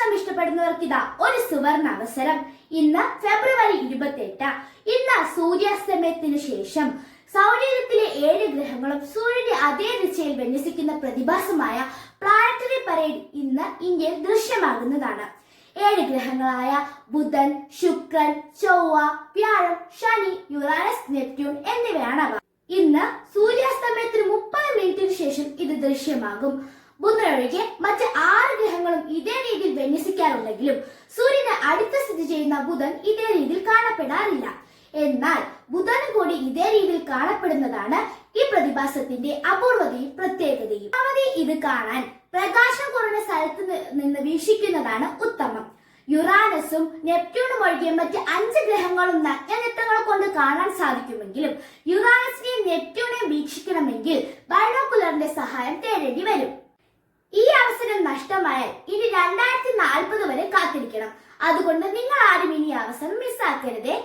നിരീക്ഷണം ഇഷ്ടപ്പെടുന്നവർക്ക് ഇതാ ഒരു സുവർണ അവസരം. ഇന്ന് ഫെബ്രുവരി 28. ഇന്ന് സൂര്യാസ്തമയത്തിന് ശേഷം സൗരയൂഥത്തിലെ 7 ഗ്രഹങ്ങളും സൂര്യന്റെ അതേ ദിശയിൽ വിന്യസിക്കുന്ന പ്രതിഭാസമായ പ്ലാനറ്ററി പരേഡ് ഇന്ന് ഇന്ത്യയിൽ ദൃശ്യമാകുന്നതാണ്. 7 ഗ്രഹങ്ങളായ ബുധൻ, ശുക്രൻ, ചൊവ്വ, വ്യാഴം, ശനി, യുറാനസ്, നെപ്റ്റ്യൂൺ എന്നിവയാണവ. ഇന്ന് സൂര്യാസ്തമയത്തിന് 30 മിനിറ്റിന് ശേഷം ഇത് ദൃശ്യമാകും. ബുധനൊഴികെ മറ്റ് 6 ഗ്രഹങ്ങളും ഇതേ രീതിയിൽ വിന്യസിക്കാറുണ്ടെങ്കിലും സൂര്യന് അടുത്ത് സ്ഥിതി ചെയ്യുന്ന ബുധൻ ഇതേ രീതിയിൽ കാണപ്പെടാറില്ല. എന്നാൽ ബുധനും കൂടി ഇതേ രീതിയിൽ കാണപ്പെടുന്നതാണ് ഈ പ്രതിഭാസത്തിന്റെ അപൂർവതയും പ്രത്യേകതയും. ഇത് കാണാൻ പ്രകാശം കുറഞ്ഞ സ്ഥലത്ത് നിന്ന് വീക്ഷിക്കുന്നതാണ് ഉത്തമം. യുറാനസും നെപ്റ്റ്യൂണും ഒഴികെ മറ്റ് 5 ഗ്രഹങ്ങളും നഗ്നനേത്രങ്ങൾ കൊണ്ട് കാണാൻ സാധിക്കുമെങ്കിലും യുറാനസിനെയും നെപ്റ്റ്യൂണെയും വീക്ഷിക്കണമെങ്കിൽ ബൈനോക്കുലറിന്റെ സഹായം തേടേണ്ടി വരും. ഈ അവസരം നഷ്ടമായാൽ ഇനി 2040 വരെ കാത്തിരിക്കണം. അതുകൊണ്ട് നിങ്ങൾ ആരും ഇനി അവസരം മിസ്സാക്കരുതേ.